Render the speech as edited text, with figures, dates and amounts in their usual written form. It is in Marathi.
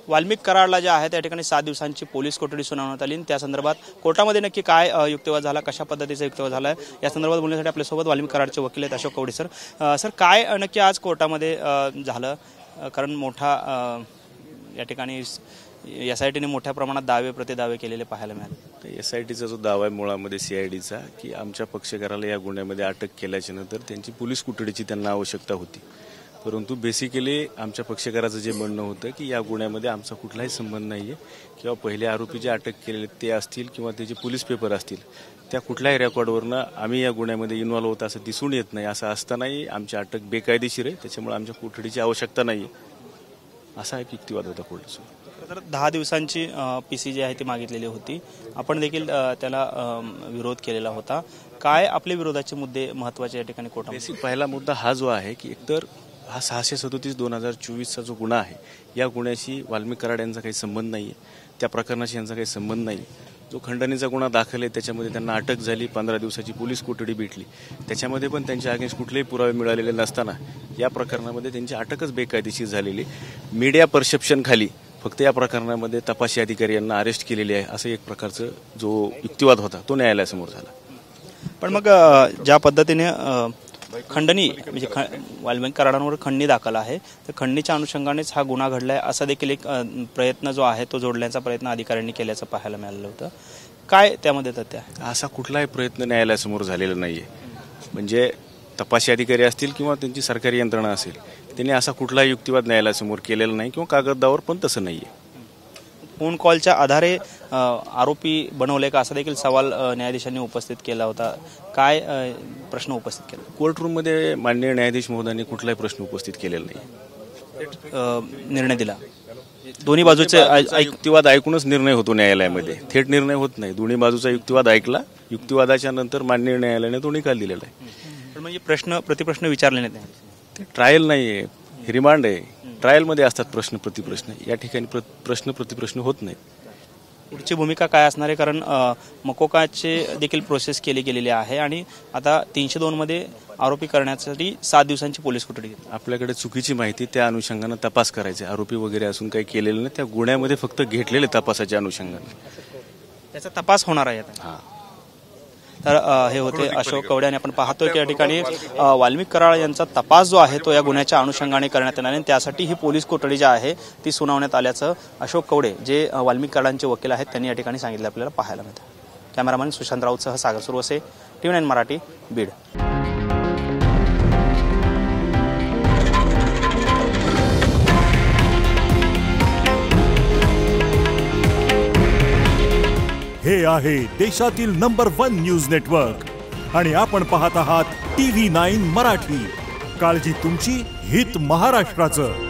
वाल्मिक कराडला जे आहे त्या ठिकाणी 7 दिवसांची पोलीस कोठडी सुनावण्यात आली आणि त्या संदर्भात कोर्टामध्ये नक्की काय युक्तिवाद झाला, कशा पद्धतीचा युक्तिवाद झाला आहे या संदर्भात बोलण्यासाठी आपल्यासोबत वाल्मिक कराडचे वकील आहेत अशोक कवडे सर. सर, काय नक्की आज कोर्टामध्ये झालं? कारण मोठा या ठिकाणी SITने मोठ्या प्रमाणात दावे प्रतिदावे केलेले पाहायला मिळाले. SITचा जो दावा आहे मुळामध्ये CIDचा की आमच्या पक्षकाराला या गुन्ह्यामध्ये अटक केल्याच्या नंतर त्यांची पोलीस कोठडीची त्यांना आवश्यकता होती. परंतु बेसिकली आमच्या पक्षकाराचं जे म्हणणं होतं की या गुन्ह्यामध्ये आमचा कुठलाही संबंध नाही आहे किंवा पहिले आरोपी जे अटक केलेले ते असतील किंवा त्याचे पोलीस पेपर असतील त्या कुठल्याही रेकॉर्डवरनं आम्ही या गुन्ह्यामध्ये इन्व्हॉल्व होत असं दिसून येत नाही. असं असतानाही आमची अटक बेकायदेशीर आहे, त्याच्यामुळे आमच्या कोठडीची आवश्यकता नाही आहे असा एक युक्तिवाद होता कोर्टाचा. तर 10 दिवसांची PC जी आहे ती मागितलेली होती. आपण देखील त्याला विरोध केलेला होता. काय आपले विरोधाचे मुद्दे महत्त्वाचे या ठिकाणी कोर्टामध्ये? बेसिक पहिला मुद्दा हा जो आहे की एकतर हा 637/2024चा जो गुन्हा आहे या गुन्ह्याशी वाल्मिक कराड यांचा काही संबंध नाही आहे, त्या प्रकरणाशी यांचा काही संबंध नाही. जो खंडणीचा गुन्हा दाखल आहे त्याच्यामध्ये त्यांना अटक झाली, 15 दिवसाची पोलीस कोठडी भेटली, त्याच्यामध्ये पण त्यांच्या अगेन्स्ट कुठलेही पुरावे मिळालेले नसताना या प्रकरणामध्ये त्यांची अटकच बेकायदेशीर झालेली. मीडिया परसेप्शन खाली फक्त या प्रकरणामध्ये तपासी अधिकारी यांना अरेस्ट केलेले आहे असं एक प्रकारचं जो युक्तिवाद होता तो न्यायालयासमोर झाला. पण मग ज्या पद्धतीने खंडणी म्हणजे वाल्मिक कराडांवर खंडणी दाखल आहे तर खंडणीच्या अनुषंगानेच हा गुन्हा घडलाय असा देखील एक प्रयत्न जो आहे तो जोडण्याचा प्रयत्न अधिकाऱ्यांनी केल्याचं पाहायला मिळालं होतं. काय त्यामध्ये तथ्य आहे? असा कुठलाही प्रयत्न न्यायालयासमोर झालेला नाही आहे. म्हणजे तपासी अधिकारी असतील किंवा त्यांची सरकारी यंत्रणा असेल त्यांनी असा कुठलाही युक्तिवाद न्यायालयासमोर केलेला नाही किंवा कागदावर पण तसं नाही आहे. फोन कॉलच्या आधारे आरोपी बनवले का असा देखील सवाल न्यायाधीशांनी उपस्थित केला होता. काय प्रश्न उपस्थित केला? कोर्ट रूममध्ये माननीय न्यायाधीश महोदयांनी कुठलाही प्रश्न उपस्थित केलेला नाही. निर्णय दिला. दोन्ही बाजूचे युक्तिवाद ऐकूनच निर्णय होतो न्यायालयामध्ये, थेट निर्णय होत नाही. दोन्ही बाजूचा युक्तिवाद ऐकला, युक्तिवादाच्या नंतर माननीय न्यायालयाने तो निकाल दिलेला आहे. पण म्हणजे प्रश्न प्रतिप्रश्न विचारले नाही. ते ट्रायल नाही आहे, रिमांड आहे. ट्रायलमध्ये असतात प्रश्न प्रतिप्रश्न, या ठिकाणी प्रश्न प्रतिप्रश्न होत नाही. पुढची भूमिका काय असणार आहे? कारण मकोकाचे देखील प्रोसेस केली गेलेली आहे आणि आता 302 मध्ये आरोपी करण्यासाठी 7 दिवसांची पोलीस कोठडी घेतली. आपल्याकडे चुकीची माहिती त्या अनुषंगाने तपास करायचे. आरोपी वगैरे असून काही केलेलं नाही, त्या गुन्ह्यामध्ये फक्त घेतलेले तपासाच्या अनुषंगाने त्याचा तपास होणार आहे आता. तर हे होते अशोक कवडे आणि आपण पाहतोय की या ठिकाणी वाल्मिक कराड यांचा तपास जो आहे तो या गुन्ह्याच्या अनुषंगाने करण्यात येणार आहे. त्यासाठी ही पोलीस कोठडी जी आहे ती सुनावण्यात आल्याचं अशोक कवडे जे वाल्मिक कराडांचे वकील आहेत त्यांनी या ठिकाणी सांगितलं आपल्याला पाहायला मिळतं. कॅमेरामॅन सुशांत राऊतसह सागर सुरवसे, TV9 मराठी, बीड. हे आहे देशातील नंबर 1 न्यूज नेटवर्क आणि आपण पाहत आहात TV9 मराठी. काळजी तुमची, हित महाराष्ट्राचं.